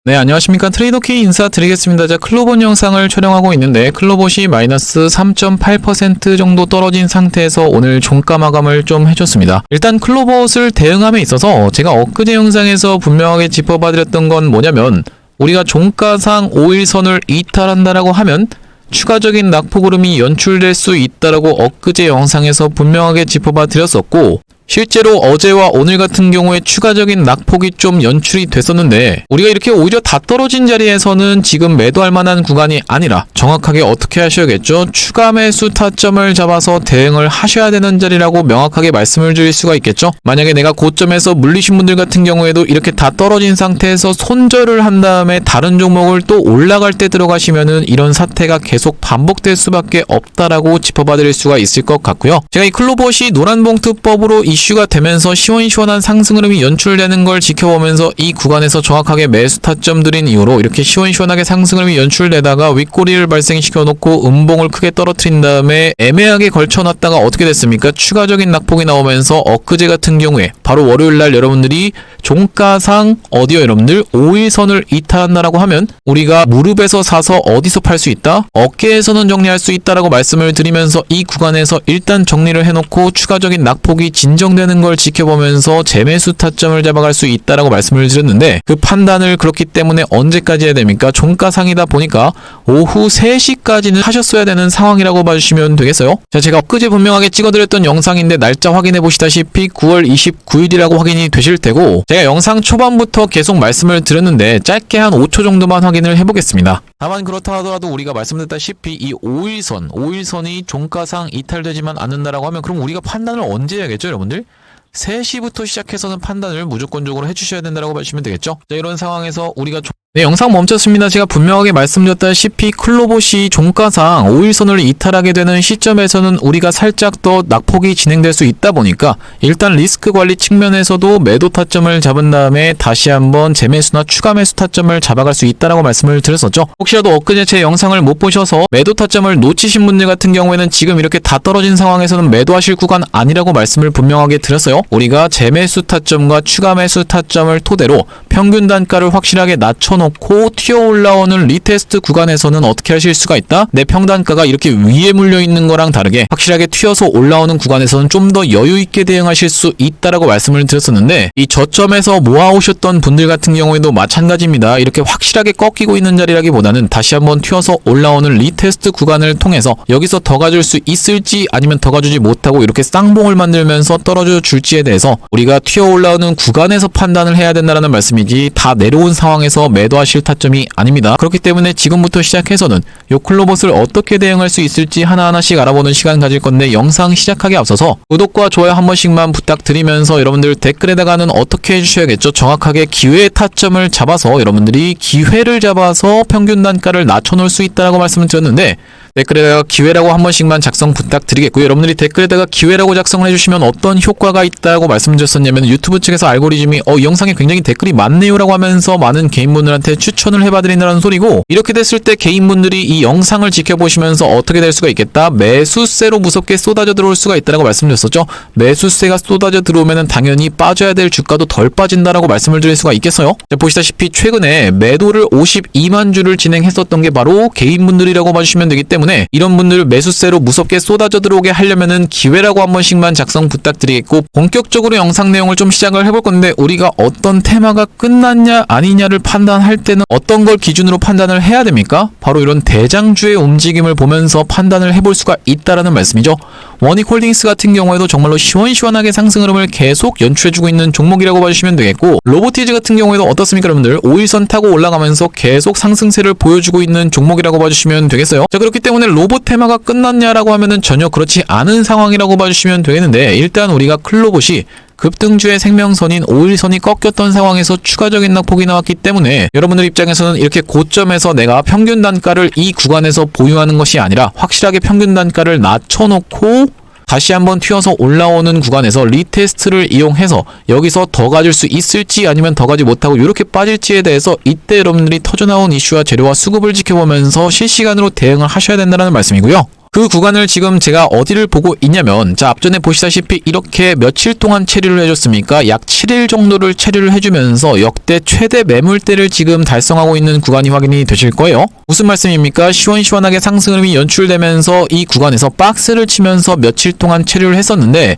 네, 안녕하십니까. 트레이더 K 인사드리겠습니다. 자, 클로봇 영상을 촬영하고 있는데 클로봇이 마이너스 3.8% 정도 떨어진 상태에서 오늘 종가 마감을 좀 해줬습니다. 일단 클로봇을 대응함에 있어서 제가 엊그제 영상에서 분명하게 짚어봐드렸던 건 뭐냐면 우리가 종가상 5일선을 이탈한다라고 하면 추가적인 낙폭 흐름이 연출될 수 있다라고 엊그제 영상에서 분명하게 짚어봐 드렸었고, 실제로 어제와 오늘 같은 경우에 추가적인 낙폭이 좀 연출이 됐었는데 우리가 이렇게 오히려 다 떨어진 자리에서는 지금 매도할 만한 구간이 아니라 정확하게 어떻게 하셔야겠죠? 추가 매수 타점을 잡아서 대응을 하셔야 되는 자리라고 명확하게 말씀을 드릴 수가 있겠죠? 만약에 내가 고점에서 물리신 분들 같은 경우에도 이렇게 다 떨어진 상태에서 손절을 한 다음에 다른 종목을 또 올라갈 때 들어가시면은 이런 사태가 계속 반복될 수밖에 없다라고 짚어봐 드릴 수가 있을 것 같고요. 제가 이 클로봇이 노란봉투법으로 이슈가 되면서 시원시원한 상승 흐름이 연출되는 걸 지켜보면서 이 구간에서 정확하게 매수 타점 들인 이후로 이렇게 시원시원하게 상승 흐름이 연출되다가 윗꼬리를 발생시켜 놓고 음봉을 크게 떨어뜨린 다음에 애매하게 걸쳐놨다가 어떻게 됐습니까? 추가적인 낙폭이 나오면서 엊그제 같은 경우에 바로 월요일날 여러분들이 종가상 어디요 여러분들? 5일선을 이탈한다라고 하면 우리가 무릎에서 사서 어디서 팔 수 있다? 어깨에서는 정리할 수 있다라고 말씀을 드리면서 이 구간에서 일단 정리를 해놓고 추가적인 낙폭이 진정되는 걸 지켜보면서 재매수 타점을 잡아갈 수 있다라고 말씀을 드렸는데 그 판단을 그렇기 때문에 언제까지 해야 됩니까? 종가상이다 보니까 오후 3시까지는 하셨어야 되는 상황이라고 봐주시면 되겠어요. 자, 제가 엊그제 분명하게 찍어드렸던 영상인데 날짜 확인해 보시다시피 9월 29일이라고 확인이 되실 테고, 제가 영상 초반부터 계속 말씀을 드렸는데 짧게 한 5초 정도만 확인을 해보겠습니다. 다만 그렇다 하더라도 우리가 말씀드렸다시피 이 5일선이 종가상 이탈되지만 않는다라고 하면 그럼 우리가 판단을 언제 해야겠죠 여러분들? 3시부터 시작해서는 판단을 무조건적으로 해주셔야 된다고 봐주시면 되겠죠. 자, 이런 상황에서 우리가 네, 영상 멈췄습니다. 제가 분명하게 말씀드렸다시피 클로봇이 종가상 5일선을 이탈하게 되는 시점에서는 우리가 살짝 더 낙폭이 진행될 수 있다 보니까 일단 리스크 관리 측면에서도 매도 타점을 잡은 다음에 다시 한번 재매수나 추가 매수 타점을 잡아갈 수 있다라고 말씀을 드렸었죠. 혹시라도 엊그제 제 영상을 못 보셔서 매도 타점을 놓치신 분들 같은 경우에는 지금 이렇게 다 떨어진 상황에서는 매도하실 구간 아니라고 말씀을 분명하게 드렸어요. 우리가 재매수 타점과 추가 매수 타점을 토대로 평균 단가를 확실하게 낮춰놓고 튀어 올라오는 리테스트 구간에서는 어떻게 하실 수가 있다? 내 평단가가 이렇게 위에 물려있는 거랑 다르게 확실하게 튀어서 올라오는 구간에서는 좀 더 여유있게 대응하실 수 있다라고 말씀을 드렸었는데, 이 저점에서 모아오셨던 분들 같은 경우에도 마찬가지입니다. 이렇게 확실하게 꺾이고 있는 자리라기보다는 다시 한번 튀어서 올라오는 리테스트 구간을 통해서 여기서 더 가줄 수 있을지 아니면 더 가주지 못하고 이렇게 쌍봉을 만들면서 떨어져 줄지에 대해서 우리가 튀어 올라오는 구간에서 판단을 해야 된다는 말씀이지 다 내려온 상황에서 매도하실 타점이 아닙니다. 그렇기 때문에 지금부터 시작해서는 요 클로봇을 어떻게 대응할 수 있을지 하나하나씩 알아보는 시간 가질 건데, 영상 시작하기 앞서서 구독과 좋아요 한 번씩만 부탁드리면서 여러분들 댓글에다가는 어떻게 해주셔야겠죠? 정확하게 기회의 타점을 잡아서 여러분들이 기회를 잡아서 평균 단가를 낮춰놓을 수 있다라고 말씀을 드렸는데, 댓글에다가 기회라고 한 번씩만 작성 부탁드리겠고요. 여러분들이 댓글에다가 기회라고 작성을 해주시면 어떤 효과가 있다고 말씀드렸었냐면 유튜브 측에서 알고리즘이 이 영상에 굉장히 댓글이 많네요 라고 하면서 많은 개인분들한테 추천을 해봐드린다는 소리고, 이렇게 됐을 때 개인분들이 이 영상을 지켜보시면서 어떻게 될 수가 있겠다? 매수세로 무섭게 쏟아져 들어올 수가 있다고 말씀드렸었죠. 매수세가 쏟아져 들어오면 당연히 빠져야 될 주가도 덜 빠진다라고 말씀을 드릴 수가 있겠어요. 자, 보시다시피 최근에 매도를 52만 주를 진행했었던 게 바로 개인분들이라고 봐주시면 되기 때문에 이런 분들 매수세로 무섭게 쏟아져 들어오게 하려면은 기회라고 한 번씩만 작성 부탁드리겠고, 본격적으로 영상 내용을 좀 시작을 해볼 건데, 우리가 어떤 테마가 끝났냐 아니냐를 판단할 때는 어떤 걸 기준으로 판단을 해야 됩니까? 바로 이런 대장주의 움직임을 보면서 판단을 해볼 수가 있다라는 말씀이죠. 원익홀딩스 같은 경우에도 정말로 시원시원하게 상승 흐름을 계속 연출해주고 있는 종목이라고 봐주시면 되겠고, 로보티즈 같은 경우에도 어떻습니까 여러분들? 5일선 타고 올라가면서 계속 상승세를 보여주고 있는 종목이라고 봐주시면 되겠어요. 자, 그렇기 때문에 로봇 테마가 끝났냐라고 하면은 전혀 그렇지 않은 상황이라고 봐주시면 되겠는데, 일단 우리가 클로봇이 급등주의 생명선인 5일선이 꺾였던 상황에서 추가적인 낙폭이 나왔기 때문에 여러분들 입장에서는 이렇게 고점에서 내가 평균 단가를 이 구간에서 보유하는 것이 아니라 확실하게 평균 단가를 낮춰놓고 다시 한번 튀어서 올라오는 구간에서 리테스트를 이용해서 여기서 더 가질 수 있을지 아니면 더 가지 못하고 이렇게 빠질지에 대해서 이때 여러분들이 터져나온 이슈와 재료와 수급을 지켜보면서 실시간으로 대응을 하셔야 된다는 말씀이고요. 그 구간을 지금 제가 어디를 보고 있냐면, 자, 앞전에 보시다시피 이렇게 며칠 동안 체류를 해줬습니까? 약 7일 정도를 체류를 해주면서 역대 최대 매물대를 지금 달성하고 있는 구간이 확인이 되실 거예요. 무슨 말씀입니까? 시원시원하게 상승 흐름이 연출되면서 이 구간에서 박스를 치면서 며칠 동안 체류를 했었는데,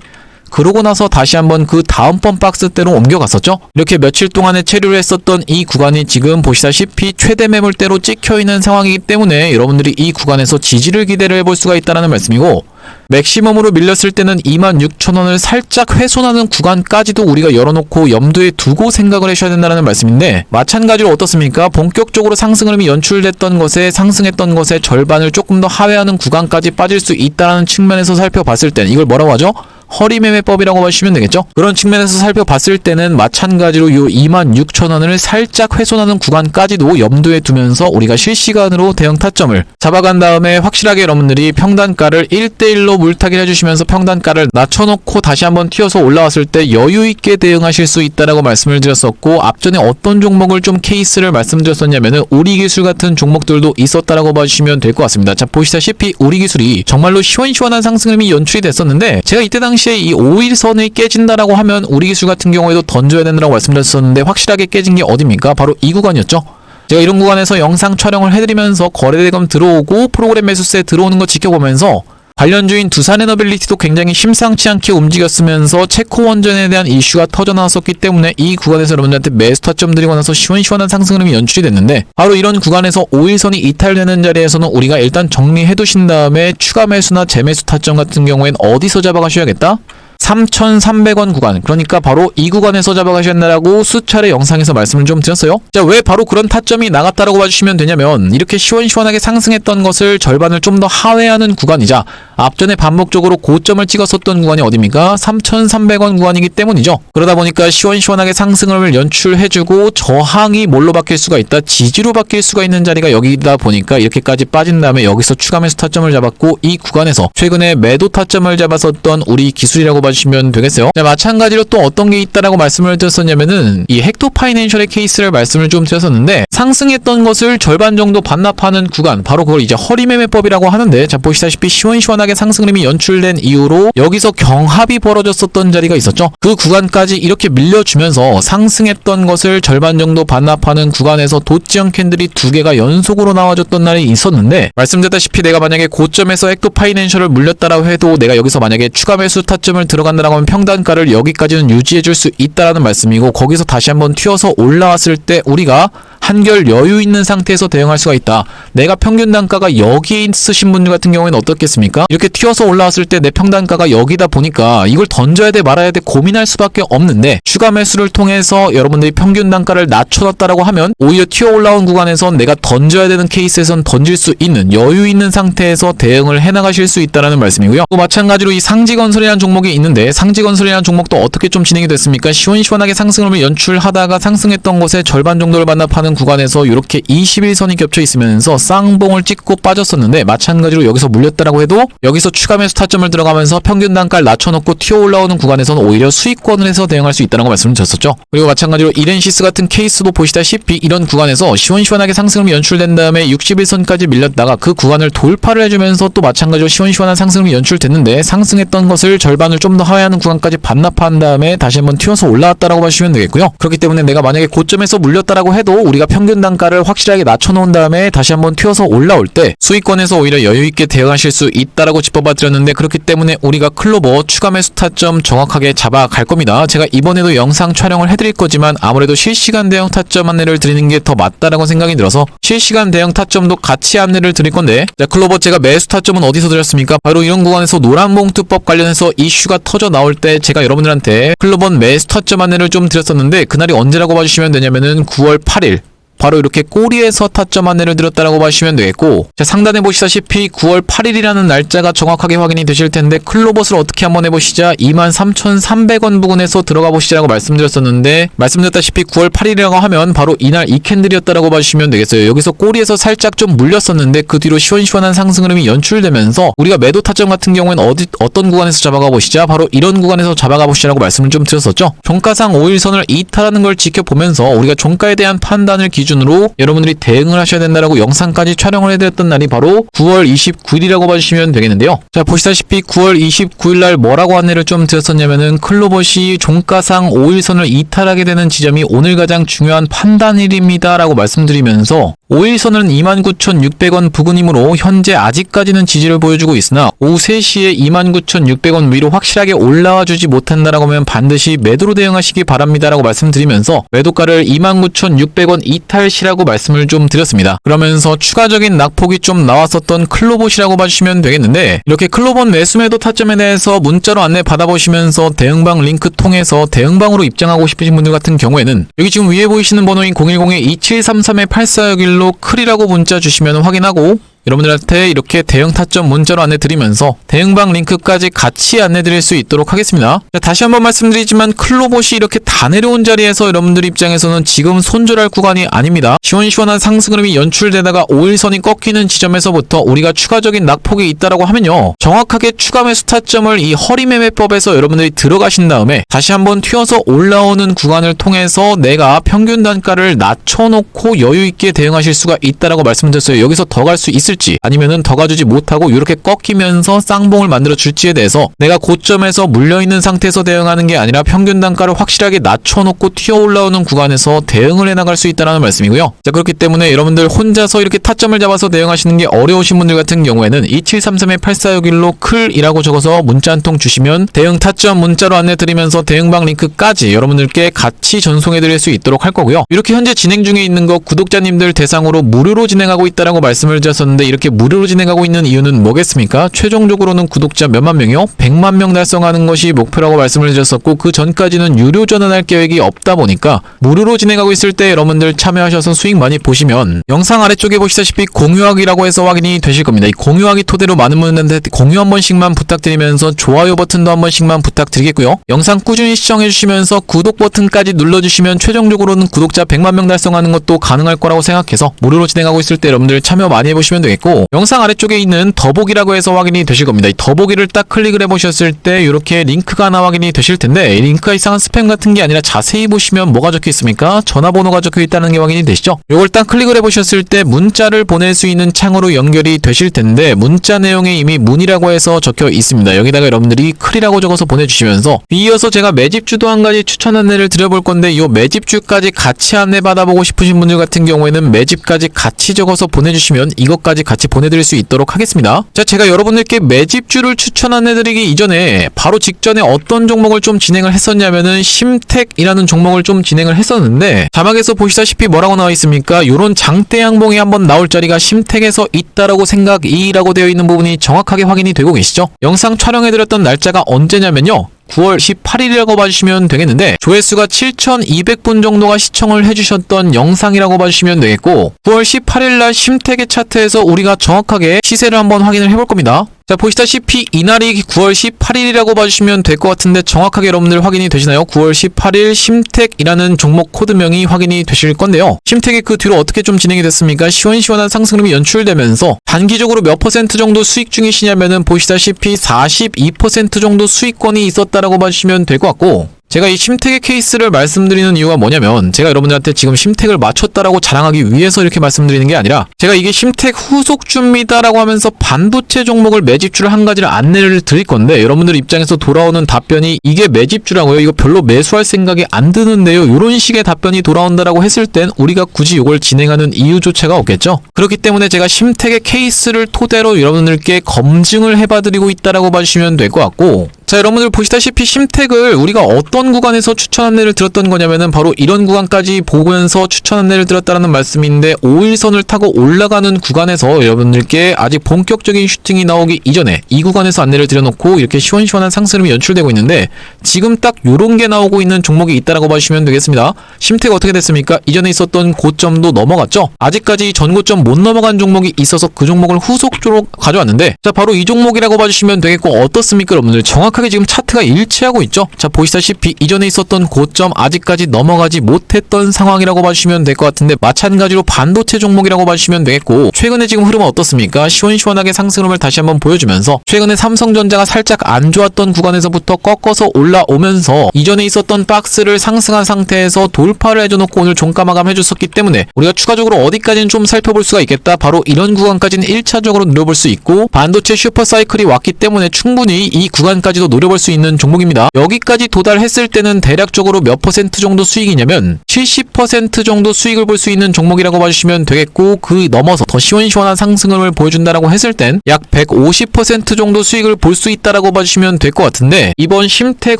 그러고 나서 다시 한번 그 다음번 박스대로 옮겨갔었죠. 이렇게 며칠 동안에 체류를 했었던 이 구간이 지금 보시다시피 최대 매물대로 찍혀있는 상황이기 때문에 여러분들이 이 구간에서 지지를 기대를 해볼 수가 있다는 말씀이고, 맥시멈으로 밀렸을 때는 26,000원을 살짝 훼손하는 구간까지도 우리가 열어놓고 염두에 두고 생각을 하셔야 된다는 말씀인데, 마찬가지로 어떻습니까? 본격적으로 상승 흐름이 연출됐던 것에, 상승했던 것의 절반을 조금 더 하회하는 구간까지 빠질 수 있다는 측면에서 살펴봤을 땐 이걸 뭐라고 하죠? 허리매매법이라고 하시면 되겠죠? 그런 측면에서 살펴봤을 때는 마찬가지로 요 26,000원을 살짝 훼손하는 구간까지도 염두에 두면서 우리가 실시간으로 대형 타점을 잡아간 다음에 확실하게 여러분들이 평단가를 1대1로 물타기를 해주시면서 평단가를 낮춰놓고 다시 한번 튀어서 올라왔을 때 여유있게 대응하실 수 있다라고 말씀을 드렸었고, 앞전에 어떤 종목을 좀 케이스를 말씀드렸었냐면은 우리기술 같은 종목들도 있었다라고 봐주시면 될 것 같습니다. 자, 보시다시피 우리기술이 정말로 시원시원한 상승 흐름이 연출이 됐었는데, 제가 이때 당시에 이 5일선이 깨진다라고 하면 우리기술 같은 경우에도 던져야 된다고 말씀드렸었는데, 확실하게 깨진 게 어디입니까? 바로 이 구간이었죠. 제가 이런 구간에서 영상 촬영을 해드리면서 거래대금 들어오고 프로그램 매수세 들어오는 거 지켜보면서 관련주인 두산에너빌리티도 굉장히 심상치 않게 움직였으면서 체코 원전에 대한 이슈가 터져나왔었기 때문에 이 구간에서 여러분들한테 매수 타점 드리고 나서 시원시원한 상승 흐름이 연출이 됐는데, 바로 이런 구간에서 5일선이 이탈되는 자리에서는 우리가 일단 정리해 두신 다음에 추가 매수나 재매수 타점 같은 경우엔 어디서 잡아가셔야겠다? 3,300원 구간, 그러니까 바로 이 구간에서 잡아가셔야 한다라고 수차례 영상에서 말씀을 좀 드렸어요. 자, 왜 바로 그런 타점이 나갔다라고 봐주시면 되냐면, 이렇게 시원시원하게 상승했던 것을 절반을 좀 더 하회하는 구간이자 앞전에 반복적으로 고점을 찍었었던 구간이 어디입니까? 3,300원 구간이기 때문이죠. 그러다 보니까 시원시원하게 상승을 연출해주고 저항이 뭘로 바뀔 수가 있다? 지지로 바뀔 수가 있는 자리가 여기다 보니까 이렇게까지 빠진 다음에 여기서 추가 매수 타점을 잡았고, 이 구간에서 최근에 매도 타점을 잡았었던 우리 기술이라고 봐주시면 되겠어요. 네, 마찬가지로 또 어떤 게 있다라고 말씀을 드렸었냐면은 이 헥토 파이낸셜의 케이스를 말씀을 좀 드렸었는데, 상승했던 것을 절반 정도 반납하는 구간, 바로 그걸 이제 허리매매법이라고 하는데, 자, 보시다시피 시원시원하게 상승 흐름이 연출된 이후로 여기서 경합이 벌어졌었던 자리가 있었죠. 그 구간까지 이렇게 밀려주면서 상승했던 것을 절반 정도 반납하는 구간에서 도지형 캔들이 두 개가 연속으로 나와줬던 날이 있었는데, 말씀드렸다시피 내가 만약에 고점에서 헥토 파이낸셜을 물렸다라고 해도 내가 여기서 만약에 추가 매수 타점을 들어간다라고 하면 평단가를 여기까지는 유지해줄 수 있다라는 말씀이고, 거기서 다시 한번 튀어서 올라왔을 때 우리가 한결 여유 있는 상태에서 대응할 수가 있다. 내가 평균 단가가 여기에 있으신 분들 같은 경우에는 어떻겠습니까? 이렇게 튀어서 올라왔을 때 내 평단가가 여기다 보니까 이걸 던져야 돼 말아야 돼 고민할 수밖에 없는데, 추가 매수를 통해서 여러분들이 평균 단가를 낮춰놨다라고 하면 오히려 튀어 올라온 구간에선 내가 던져야 되는 케이스에선 던질 수 있는 여유 있는 상태에서 대응을 해나가실 수 있다는 말씀이고요. 또 마찬가지로 이 상지건설이라는 종목이 있는데, 상지건설이라는 종목도 어떻게 좀 진행이 됐습니까? 시원시원하게 상승을 연출하다가 상승했던 곳에 절반 정도를 반납하는 구간에서 이렇게 21선이 겹쳐 있으면서 쌍봉을 찍고 빠졌었는데, 마찬가지로 여기서 물렸다라고 해도 여기서 추가 매수 타점을 들어가면서 평균 단가를 낮춰놓고 튀어 올라오는 구간에서는 오히려 수익권을 해서 대응할 수 있다는 거 말씀을 드렸었죠. 그리고 마찬가지로 이렌시스 같은 케이스도 보시다시피 이런 구간에서 시원시원하게 상승이 연출된 다음에 61선까지 밀렸다가 그 구간을 돌파를 해주면서 또 마찬가지로 시원시원한 상승이 연출됐는데, 상승했던 것을 절반을 좀 더 하회하는 구간까지 반납한 다음에 다시 한번 튀어서 올라왔다라고 봐주시면 되겠고요. 그렇기 때문에 내가 만약에 고점에서 물렸다라고 해도 우리가 평균 단가를 확실하게 낮춰놓은 다음에 다시 한번 튀어서 올라올 때 수익권에서 오히려 여유있게 대응하실 수 있다라고 짚어봐 드렸는데, 그렇기 때문에 우리가 클로버 추가 매수 타점 정확하게 잡아갈 겁니다. 제가 이번에도 영상 촬영을 해드릴 거지만 아무래도 실시간 대응 타점 안내를 드리는 게 더 맞다라고 생각이 들어서 실시간 대응 타점도 같이 안내를 드릴 건데, 자, 클로버 제가 매수 타점은 어디서 드렸습니까? 바로 이런 구간에서 노란봉투법 관련해서 이슈가 터져 나올 때 제가 여러분들한테 클로버 매수 타점 안내를 좀 드렸었는데, 그날이 언제라고 봐주시면 되냐면은 9월 8일 바로 이렇게 꼬리에서 타점 안내를 드렸다라고 봐주시면 되겠고, 자, 상단에 보시다시피 9월 8일이라는 날짜가 정확하게 확인이 되실 텐데, 클로버스를 어떻게 한번 해보시자 23,300원 부근에서 들어가 보시자라고 말씀드렸었는데, 말씀드렸다시피 9월 8일이라고 하면 바로 이날 이 캔들이었다라고 봐주시면 되겠어요. 여기서 꼬리에서 살짝 좀 물렸었는데 그 뒤로 시원시원한 상승 흐름이 연출되면서 우리가 매도 타점 같은 경우에는 어떤 구간에서 잡아가 보시자 바로 이런 구간에서 잡아가 보시라고 말씀을 좀 드렸었죠. 종가상 5일선을 이탈하는 걸 지켜보면서 우리가 종가에 대한 판단을 기준으로 기준으로 여러분들이 대응을 하셔야 된다라고 영상까지 촬영을 해드렸던 날이 바로 9월 29일이라고 봐주시면 되겠는데요. 자, 보시다시피 9월 29일 날 뭐라고 안내를 좀 드렸었냐면은 클로봇이 종가상 5일선을 이탈하게 되는 지점이 오늘 가장 중요한 판단일입니다 라고 말씀드리면서 5일선은 29,600원 부근이므로 현재 아직까지는 지지를 보여주고 있으나 오후 3시에 29,600원 위로 확실하게 올라와 주지 못한다라고 하면 반드시 매도로 대응하시기 바랍니다라고 말씀드리면서 매도가를 29,600원 이탈시라고 말씀을 좀 드렸습니다. 그러면서 추가적인 낙폭이 좀 나왔었던 클로봇이라고 봐주시면 되겠는데 이렇게 클로봇 매수 매도 타점에 대해서 문자로 안내 받아보시면서 대응방 링크 통해서 대응방으로 입장하고 싶으신 분들 같은 경우에는 여기 지금 위에 보이시는 번호인 010-2733-8461로 클이라고 문자 주시면 확인하고 여러분들한테 이렇게 대응 타점 문자로 안내 드리면서 대응방 링크까지 같이 안내 드릴 수 있도록 하겠습니다. 자, 다시 한번 말씀드리지만 클로봇이 이렇게 다 내려온 자리에서 여러분들 입장에서는 지금 손절할 구간이 아닙니다. 시원시원한 상승 흐름이 연출되다가 5일선이 꺾이는 지점에서부터 우리가 추가적인 낙폭이 있다라고 하면요, 정확하게 추가 매수 타점을 이 허리매매법에서 여러분들이 들어가신 다음에 다시 한번 튀어서 올라오는 구간을 통해서 내가 평균 단가를 낮춰놓고 여유있게 대응하실 수가 있다라고 말씀드렸어요. 여기서 더 갈 수 있을 아니면은 더 가주지 못하고 이렇게 꺾이면서 쌍봉을 만들어 줄지에 대해서 내가 고점에서 물려있는 상태에서 대응하는 게 아니라 평균 단가를 확실하게 낮춰놓고 튀어 올라오는 구간에서 대응을 해나갈 수 있다는 말씀이고요. 자, 그렇기 때문에 여러분들 혼자서 이렇게 타점을 잡아서 대응하시는 게 어려우신 분들 같은 경우에는 2733-8461로 클이라고 적어서 문자 한 통 주시면 대응 타점 문자로 안내 드리면서 대응방 링크까지 여러분들께 같이 전송해 드릴 수 있도록 할 거고요. 이렇게 현재 진행 중에 있는 거 구독자님들 대상으로 무료로 진행하고 있다라고 말씀을 드렸었는데 이렇게 무료로 진행하고 있는 이유는 뭐겠습니까? 최종적으로는 구독자 몇만 명이요? 100만 명 달성하는 것이 목표라고 말씀을 드렸었고 그 전까지는 유료 전환할 계획이 없다 보니까 무료로 진행하고 있을 때 여러분들 참여하셔서 수익 많이 보시면 영상 아래쪽에 보시다시피 공유하기라고 해서 확인이 되실 겁니다. 이 공유하기 토대로 많은 분들한테 공유 한 번씩만 부탁드리면서 좋아요 버튼도 한 번씩만 부탁드리겠고요. 영상 꾸준히 시청해주시면서 구독 버튼까지 눌러주시면 최종적으로는 구독자 100만 명 달성하는 것도 가능할 거라고 생각해서 무료로 진행하고 있을 때 여러분들 참여 많이 해보시면 되겠고 영상 아래쪽에 있는 더보기라고 해서 확인이 되실 겁니다. 이 더보기를 딱 클릭을 해보셨을 때 이렇게 링크가 하나 확인이 되실 텐데 이 링크가 이상한 스팸 같은 게 아니라 자세히 보시면 뭐가 적혀 있습니까? 전화번호가 적혀 있다는 게 확인이 되시죠? 이걸 딱 클릭을 해보셨을 때 문자를 보낼 수 있는 창으로 연결이 되실 텐데 문자 내용에 이미 문이라고 해서 적혀 있습니다. 여기다가 여러분들이 클이라고 적어서 보내주시면서 이어서 제가 매집주도 한 가지 추천 안내를 드려볼 건데 이 매집주까지 같이 안내 받아보고 싶으신 분들 같은 경우에는 매집까지 같이 적어서 보내주시면 이것까지 같이 보내드릴 수 있도록 하겠습니다. 자, 제가 여러분들께 매집주를 추천 안내드리기 이전에 바로 직전에 어떤 종목을 좀 진행을 했었냐면은 심택이라는 종목을 좀 진행을 했었는데 자막에서 보시다시피 뭐라고 나와 있습니까? 요런 장대 양봉이 한번 나올 자리가 심택에서 있다라고 생각이라고 되어 있는 부분이 정확하게 확인이 되고 계시죠? 영상 촬영해드렸던 날짜가 언제냐면요, 9월 18일이라고 봐주시면 되겠는데 조회수가 7,200분 정도가 시청을 해주셨던 영상이라고 봐주시면 되겠고 9월 18일날 심택의 차트에서 우리가 정확하게 시세를 한번 확인을 해볼 겁니다. 자, 보시다시피 이날이 9월 18일이라고 봐주시면 될 것 같은데 정확하게 여러분들 확인이 되시나요? 9월 18일 심택이라는 종목 코드명이 확인이 되실 건데요. 심택이 그 뒤로 어떻게 좀 진행이 됐습니까? 시원시원한 상승률이 연출되면서 단기적으로 몇 퍼센트 정도 수익 중이시냐면은 보시다시피 42% 정도 수익권이 있었다라고 봐주시면 될 것 같고 제가 이 심택의 케이스를 말씀드리는 이유가 뭐냐면 제가 여러분들한테 지금 심택을 맞췄다라고 자랑하기 위해서 이렇게 말씀드리는 게 아니라 제가 이게 심택 후속주입니다라고 하면서 반도체 종목을 매집주를 한 가지를 안내를 드릴 건데 여러분들 입장에서 돌아오는 답변이 이게 매집주라고요? 이거 별로 매수할 생각이 안 드는데요? 이런 식의 답변이 돌아온다라고 했을 땐 우리가 굳이 이걸 진행하는 이유조차가 없겠죠? 그렇기 때문에 제가 심택의 케이스를 토대로 여러분들께 검증을 해봐드리고 있다라고 봐주시면 될 것 같고 자, 여러분들 보시다시피 심택을 우리가 어떤 구간에서 추천 안내를 드렸던 거냐면은 바로 이런 구간까지 보면서 추천 안내를 드렸다라는 말씀인데 5일선을 타고 올라가는 구간에서 여러분들께 아직 본격적인 슈팅이 나오기 이전에 이 구간에서 안내를 드려놓고 이렇게 시원시원한 상승이 연출되고 있는데 지금 딱 요런 게 나오고 있는 종목이 있다라고 봐주시면 되겠습니다. 심택 어떻게 됐습니까? 이전에 있었던 고점도 넘어갔죠? 아직까지 전고점 못 넘어간 종목이 있어서 그 종목을 후속주로 가져왔는데 자, 바로 이 종목이라고 봐주시면 되겠고 어떻습니까? 여러분들 정확하게 정확하게 지금 차트가 일치하고 있죠. 자, 보시다시피 이전에 있었던 고점 아직까지 넘어가지 못했던 상황이라고 봐주시면 될 것 같은데, 마찬가지로 반도체 종목이라고 봐주시면 되겠고, 최근에 지금 흐름은 어떻습니까? 시원시원하게 상승 흐름을 다시 한번 보여주면서 최근에 삼성전자가 살짝 안 좋았던 구간에서부터 꺾어서 올라오면서 이전에 있었던 박스를 상승한 상태에서 돌파를 해줘놓고 오늘 종가 마감 해줬었기 때문에 우리가 추가적으로 어디까지는 좀 살펴볼 수가 있겠다. 바로 이런 구간까지는 1차적으로 노려볼 수 있고, 반도체 슈퍼사이클이 왔기 때문에 충분히 이 구간까지도 노려볼 수 있는 종목입니다. 여기까지 도달했을 때는 대략적으로 몇 퍼센트 정도 수익이냐면 70% 정도 수익을 볼 수 있는 종목이라고 봐주시면 되겠고, 그 넘어서 더 시원시원한 상승을 보여준다라고 했을 땐 약 150% 정도 수익을 볼 수 있다라고 봐주시면 될 것 같은데, 이번 심택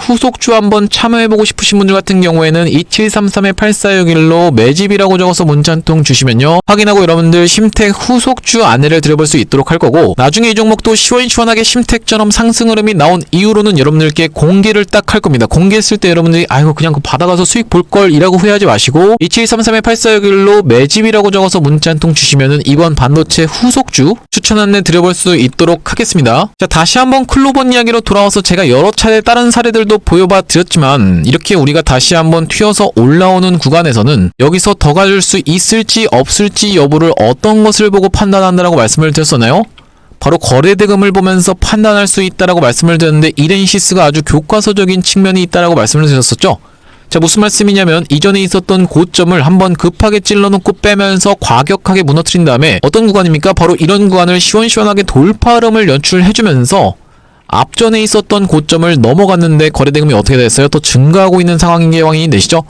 후속주 한번 참여해보고 싶으신 분들 같은 경우에는 2733-8461로 매집이라고 적어서 문자 한 통 주시면요, 확인하고 여러분들 심택 후속주 안내를 드려볼 수 있도록 할 거고, 나중에 이 종목도 시원시원하게 심택처럼 상승 흐름이 나온 이후로는 여러분들께 공개를 딱 할 겁니다. 공개했을 때 여러분들이 아이고 그냥 그 받아가서 수익 볼걸 이라고 후회하지 마시고, 2733-8461로 매집이라고 적어서 문자 한 통 주시면은 이번 반도체 후속주 추천 안내 드려볼 수 있도록 하겠습니다. 자, 다시 한번 클로버 이야기로 돌아와서 제가 여러 차례 다른 사례들도 보여봐 드렸지만, 이렇게 우리가 다시 한번 튀어서 올라오는 구간에서는 여기서 더 가줄 수 있을지 없을지 여부를 어떤 것을 보고 판단한다라고 말씀을 드렸었나요? 바로 거래대금을 보면서 판단할 수 있다라고 말씀을 드렸는데, 이렌시스가 아주 교과서적인 측면이 있다라고 말씀을 드렸었죠. 자, 무슨 말씀이냐면 이전에 있었던 고점을 한번 급하게 찔러놓고 빼면서 과격하게 무너뜨린 다음에 어떤 구간입니까? 바로 이런 구간을 시원시원하게 돌파 흐름을 연출해주면서 앞전에 있었던 고점을 넘어갔는데 거래대금이 어떻게 됐어요? 더 증가하고 있는 상황인 게 확인이 되시죠?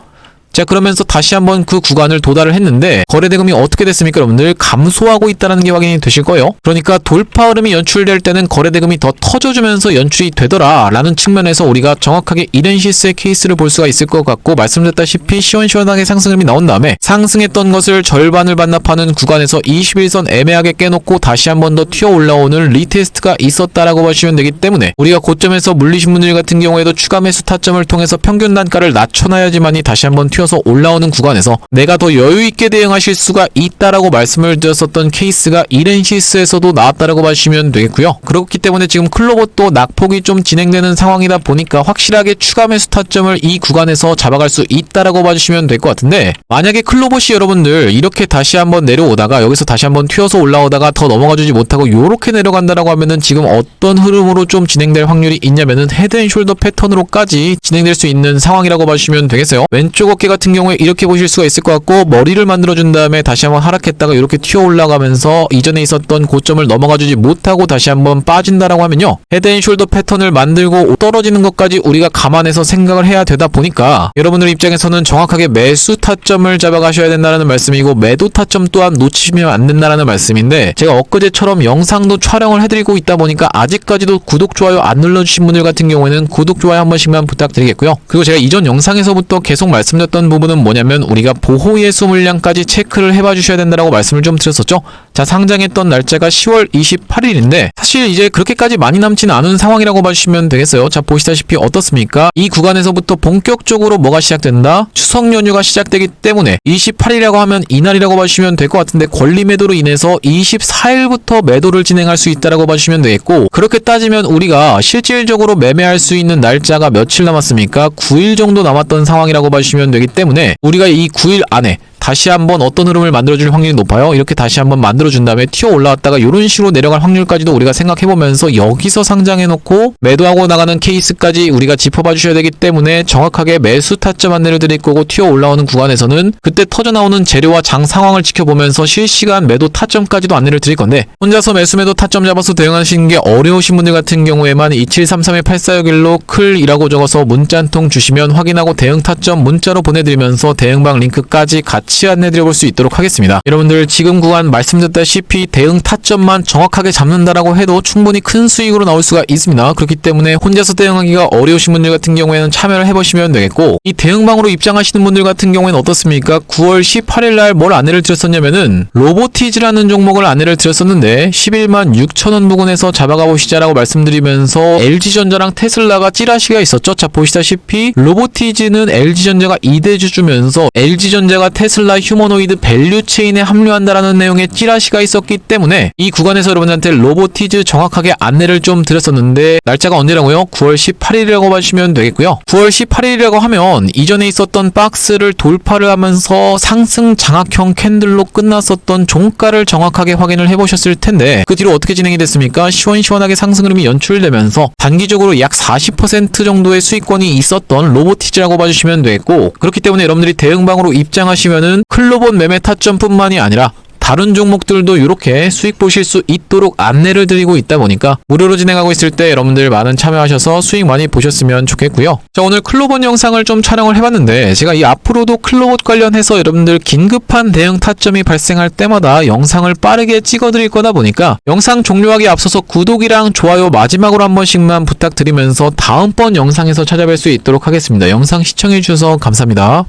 자, 그러면서 다시 한번 그 구간을 도달을 했는데 거래대금이 어떻게 됐습니까? 여러분들 감소하고 있다는 게 확인이 되실 거예요. 그러니까 돌파 흐름이 연출될 때는 거래대금이 더 터져주면서 연출이 되더라 라는 측면에서 우리가 정확하게 이렌시스의 케이스를 볼 수가 있을 것 같고, 말씀드렸다시피 시원시원하게 상승 흐름이 나온 다음에 상승했던 것을 절반을 반납하는 구간에서 21선 애매하게 깨놓고 다시 한번 더 튀어 올라오는 리테스트가 있었다라고 보시면 되기 때문에, 우리가 고점에서 물리신 분들 같은 경우에도 추가 매수 타점을 통해서 평균 단가를 낮춰놔야지만이 다시 한번 튀어 올라오는 구간에서 내가 더 여유있게 대응하실 수가 있다라고 말씀을 드렸었던 케이스가 이렌시스에서도 나왔다라고 봐주시면 되겠고요. 그렇기 때문에 지금 클로버도 낙폭이 좀 진행되는 상황이다 보니까 확실하게 추가 매수 타점을 이 구간에서 잡아갈 수 있다라고 봐주시면 될 것 같은데, 만약에 클로버시 여러분들 이렇게 다시 한번 내려오다가 여기서 다시 한번 튀어서 올라오다가 더 넘어가주지 못하고 요렇게 내려간다라고 하면은 지금 어떤 흐름으로 좀 진행될 확률이 있냐면은 헤드앤숄더 패턴으로까지 진행될 수 있는 상황이라고 봐주시면 되겠어요. 왼쪽 어깨 같은 경우에 이렇게 보실 수가 있을 것 같고, 머리를 만들어준 다음에 다시 한번 하락했다가 이렇게 튀어 올라가면서 이전에 있었던 고점을 넘어가주지 못하고 다시 한번 빠진다라고 하면요, 헤드앤숄더 패턴을 만들고 떨어지는 것까지 우리가 감안해서 생각을 해야 되다 보니까 여러분들 입장에서는 정확하게 매수 타점을 잡아가셔야 된다는 말씀이고, 매도 타점 또한 놓치시면 안 된다는 말씀인데, 제가 엊그제처럼 영상도 촬영을 해드리고 있다 보니까 아직까지도 구독, 좋아요 안 눌러주신 분들 같은 경우에는 구독, 좋아요 한 번씩만 부탁드리겠고요. 그리고 제가 이전 영상에서부터 계속 말씀드렸던 부분은 뭐냐면, 우리가 보호예수 물량까지 체크를 해봐 주셔야 된다라고 말씀을 좀 드렸었죠. 자, 상장했던 날짜가 10월 28일인데 사실 이제 그렇게까지 많이 남지는 않은 상황이라고 봐주시면 되겠어요. 자, 보시다시피 어떻습니까? 이 구간에서부터 본격적으로 뭐가 시작된다? 추석 연휴가 시작되기 때문에 28일이라고 하면 이날이라고 봐주시면 될 것 같은데, 권리 매도로 인해서 24일부터 매도를 진행할 수 있다라고 봐주시면 되겠고, 그렇게 따지면 우리가 실질적으로 매매할 수 있는 날짜가 며칠 남았습니까? 9일 정도 남았던 상황이라고 봐주시면 되기 때문에 우리가 이 9일 안에 다시 한번 어떤 흐름을 만들어줄 확률이 높아요. 이렇게 다시 한번 만들어준 다음에 튀어 올라왔다가 이런 식으로 내려갈 확률까지도 우리가 생각해보면서 여기서 상장해놓고 매도하고 나가는 케이스까지 우리가 짚어봐 주셔야 되기 때문에, 정확하게 매수 타점 안내를 드릴 거고, 튀어 올라오는 구간에서는 그때 터져나오는 재료와 장 상황을 지켜보면서 실시간 매도 타점까지도 안내를 드릴 건데, 혼자서 매수 매도 타점 잡아서 대응하시는 게 어려우신 분들 같은 경우에만 2733-8461로 클이라고 적어서 문자 한 통 주시면 확인하고 대응 타점 문자로 보내드리면서 대응방 링크까지 같이 안내드려볼 수 있도록 하겠습니다. 여러분들 지금 구간 말씀드렸다시피 대응 타점만 정확하게 잡는다라고 해도 충분히 큰 수익으로 나올 수가 있습니다. 그렇기 때문에 혼자서 대응하기가 어려우신 분들 같은 경우에는 참여를 해보시면 되겠고, 이 대응방으로 입장하시는 분들 같은 경우에는 어떻습니까? 9월 18일날 뭘 안내를 드렸었냐면은 로보티즈라는 종목을 안내를 드렸었는데 11만 6천원 부근에서 잡아가 보시자라고 말씀드리면서 LG전자랑 테슬라가 찌라시가 있었죠. 자, 보시다시피 로보티즈는 LG전자가 2대주 주면서 LG전자가 테슬라 테슬라 휴머노이드 밸류 체인에 합류한다라는 내용의 찌라시가 있었기 때문에 이 구간에서 여러분들한테 로보티즈 정확하게 안내를 좀 드렸었는데 날짜가 언제라고요? 9월 18일이라고 봐주시면 되겠고요. 9월 18일이라고 하면 이전에 있었던 박스를 돌파를 하면서 상승 장악형 캔들로 끝났었던 종가를 정확하게 확인을 해보셨을 텐데 그 뒤로 어떻게 진행이 됐습니까? 시원시원하게 상승 흐름이 연출되면서 단기적으로 약 40% 정도의 수익권이 있었던 로보티즈라고 봐주시면 되겠고, 그렇기 때문에 여러분들이 대응방으로 입장하시면은 클로본 매매 타점뿐만이 아니라 다른 종목들도 이렇게 수익 보실 수 있도록 안내를 드리고 있다 보니까 무료로 진행하고 있을 때 여러분들 많은 참여하셔서 수익 많이 보셨으면 좋겠고요. 자, 오늘 클로봇 영상을 좀 촬영을 해봤는데 제가 이 앞으로도 클로봇 관련해서 여러분들 긴급한 대응 타점이 발생할 때마다 영상을 빠르게 찍어드릴 거다 보니까 영상 종료하기 앞서서 구독이랑 좋아요 마지막으로 한 번씩만 부탁드리면서 다음번 영상에서 찾아뵐 수 있도록 하겠습니다. 영상 시청해주셔서 감사합니다.